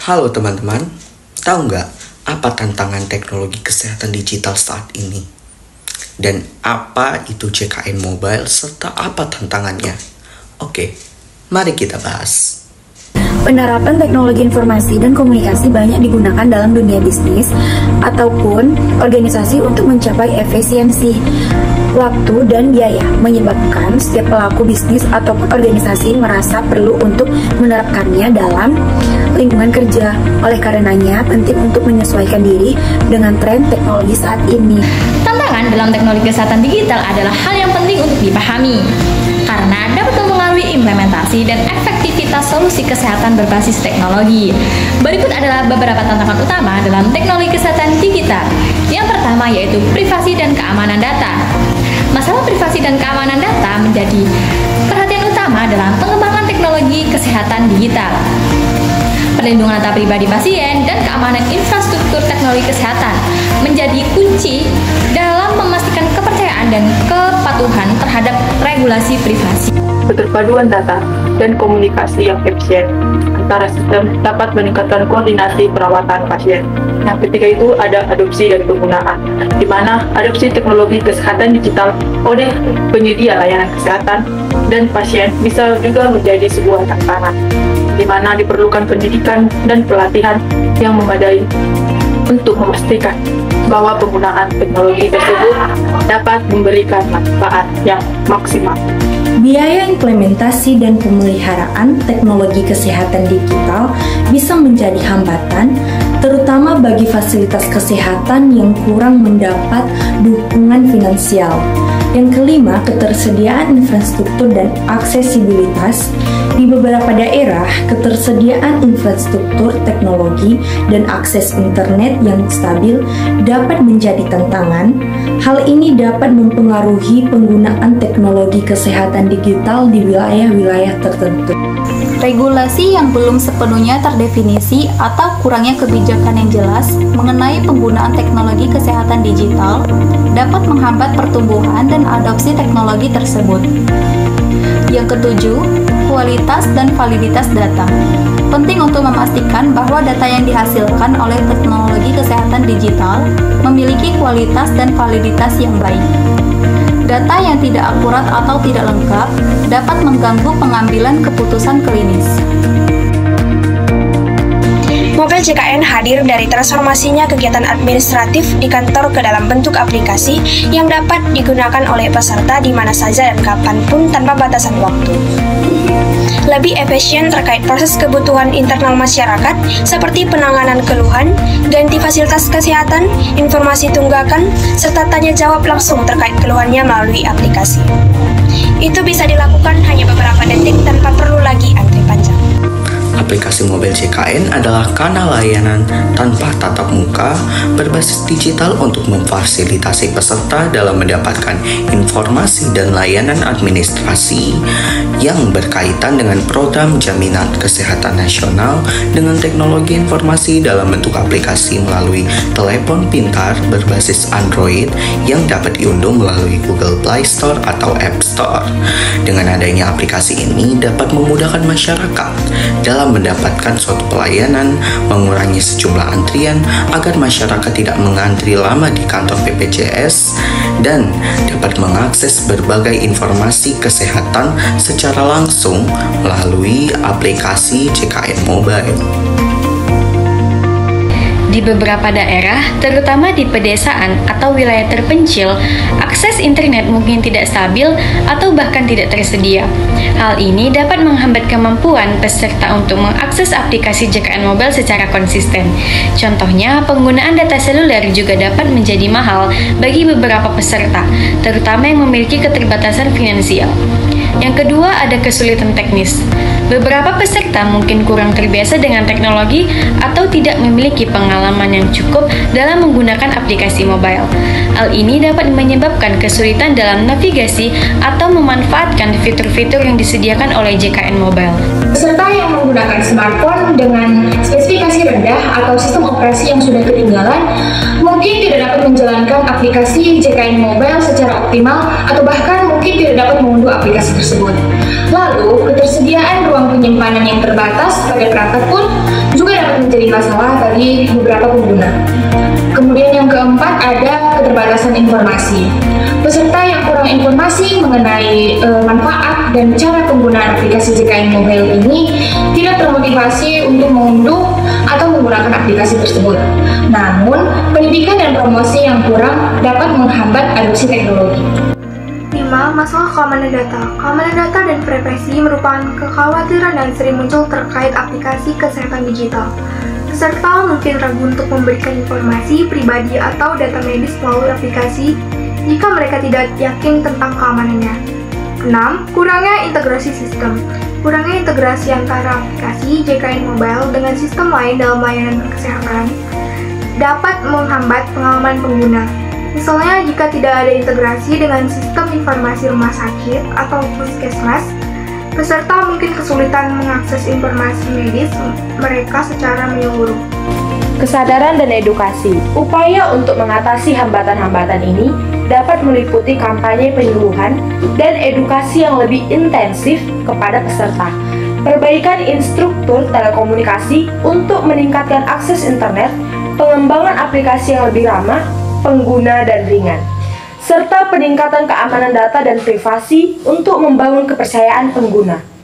Halo teman-teman, tahu nggak apa tantangan teknologi kesehatan digital saat ini? Dan apa itu JKN Mobile serta apa tantangannya? Oke, mari kita bahas. Penerapan teknologi informasi dan komunikasi banyak digunakan dalam dunia bisnis ataupun organisasi untuk mencapai efisiensi waktu dan biaya, menyebabkan setiap pelaku bisnis ataupun organisasi merasa perlu untuk menerapkannya dalam lingkungan kerja. Oleh karenanya, penting untuk menyesuaikan diri dengan tren teknologi saat ini. Tantangan dalam teknologi kesehatan digital adalah hal yang penting untuk dipahami, karena dapat mempengaruhi implementasi dan efektivitas solusi kesehatan berbasis teknologi. Berikut adalah beberapa tantangan utama dalam teknologi kesehatan digital. Yang pertama yaitu privasi dan keamanan data. Masalah privasi dan keamanan data menjadi perhatian utama dalam pengembangan teknologi kesehatan digital. Perlindungan data pribadi pasien dan keamanan infrastruktur teknologi kesehatan menjadi kunci dalam memastikan kepercayaan dan kepatuhan terhadap regulasi privasi. Keterpaduan data dan komunikasi yang efisien antara sistem dapat meningkatkan koordinasi perawatan pasien. Yang ketiga itu ada adopsi dan penggunaan, di mana adopsi teknologi kesehatan digital oleh penyedia layanan kesehatan dan pasien bisa juga menjadi sebuah tantangan, di mana diperlukan pendidikan dan pelatihan yang memadai untuk memastikan bahwa penggunaan teknologi tersebut dapat memberikan manfaat yang maksimal. Biaya implementasi dan pemeliharaan teknologi kesehatan digital bisa menjadi hambatan, terutama bagi fasilitas kesehatan yang kurang mendapat dukungan finansial. Yang kelima, ketersediaan infrastruktur dan aksesibilitas. Di beberapa daerah, ketersediaan infrastruktur teknologi dan akses internet yang stabil dapat menjadi tantangan. Hal ini dapat mempengaruhi penggunaan teknologi kesehatan digital di wilayah-wilayah tertentu. Regulasi yang belum sepenuhnya terdefinisi atau kurangnya kebijakan yang jelas mengenai penggunaan teknologi kesehatan digital dapat menghambat pertumbuhan dan adopsi teknologi tersebut. Yang ketujuh, kualitas dan validitas data. Penting untuk memastikan bahwa data yang dihasilkan oleh teknologi kesehatan digital memiliki kualitas dan validitas yang baik. Data yang tidak akurat atau tidak lengkap dapat mengganggu pengambilan keputusan klinis. Mobile JKN hadir dari transformasinya kegiatan administratif di kantor ke dalam bentuk aplikasi yang dapat digunakan oleh peserta di mana saja dan kapanpun tanpa batasan waktu. Lebih efisien terkait proses kebutuhan internal masyarakat seperti penanganan keluhan, ganti fasilitas kesehatan, informasi tunggakan, serta tanya jawab langsung terkait keluhannya melalui aplikasi. Itu bisa dilakukan hanya beberapa detik tanpa perlu lagi antri panjang. Aplikasi Mobile JKN adalah kanal layanan tanpa tatap muka berbasis digital untuk memfasilitasi peserta dalam mendapatkan informasi dan layanan administrasi yang berkaitan dengan program jaminan kesehatan nasional dengan teknologi informasi dalam bentuk aplikasi melalui telepon pintar berbasis Android yang dapat diunduh melalui Google Play Store atau App Store. Dengan adanya aplikasi ini dapat memudahkan masyarakat dalam mendapatkan suatu pelayanan, mengurangi sejumlah antrian agar masyarakat tidak mengantri lama di kantor BPJS dan dapat mengakses berbagai informasi kesehatan secara langsung melalui aplikasi JKN Mobile. Di beberapa daerah, terutama di pedesaan atau wilayah terpencil, akses internet mungkin tidak stabil atau bahkan tidak tersedia. Hal ini dapat menghambat kemampuan peserta untuk mengakses aplikasi JKN Mobile secara konsisten. Contohnya, penggunaan data seluler juga dapat menjadi mahal bagi beberapa peserta, terutama yang memiliki keterbatasan finansial. Yang kedua, ada kesulitan teknis. Beberapa peserta mungkin kurang terbiasa dengan teknologi atau tidak memiliki pengalaman yang cukup dalam menggunakan aplikasi mobile. Hal ini dapat menyebabkan kesulitan dalam navigasi atau memanfaatkan fitur-fitur yang disediakan oleh JKN Mobile. Peserta yang menggunakan smartphone dengan spesifikasi rendah atau sistem operasi yang sudah ketinggalan mungkin tidak dapat menjalankan aplikasi JKN Mobile secara optimal atau bahkan mungkin tidak dapat mengunduh aplikasi tersebut. Lalu, ketersediaan ruang penyimpanan yang terbatas pada perangkat pun juga dapat dapat menjadi masalah bagi beberapa pengguna. Kemudian yang keempat ada keterbatasan informasi. Peserta yang kurang informasi mengenai manfaat dan cara penggunaan aplikasi JKN Mobile ini tidak termotivasi untuk mengunduh atau menggunakan aplikasi tersebut. Namun, pendidikan dan promosi yang kurang dapat menghambat adopsi teknologi. 5. Masalah keamanan data. Keamanan data dan privasi merupakan kekhawatiran yang sering muncul terkait aplikasi kesehatan digital. Peserta mungkin ragu untuk memberikan informasi pribadi atau data medis melalui aplikasi jika mereka tidak yakin tentang keamanannya. 6. Kurangnya integrasi sistem. Kurangnya integrasi antara aplikasi JKN Mobile dengan sistem lain dalam layanan kesehatan dapat menghambat pengalaman pengguna. Misalnya, jika tidak ada integrasi dengan sistem informasi rumah sakit atau puskesmas, peserta mungkin kesulitan mengakses informasi medis mereka secara menyeluruh. Kesadaran dan edukasi. Upaya untuk mengatasi hambatan-hambatan ini dapat meliputi kampanye penyuluhan dan edukasi yang lebih intensif kepada peserta, perbaikan instruktur telekomunikasi untuk meningkatkan akses internet, pengembangan aplikasi yang lebih ramah pengguna dan ringan, serta peningkatan keamanan data dan privasi untuk membangun kepercayaan pengguna.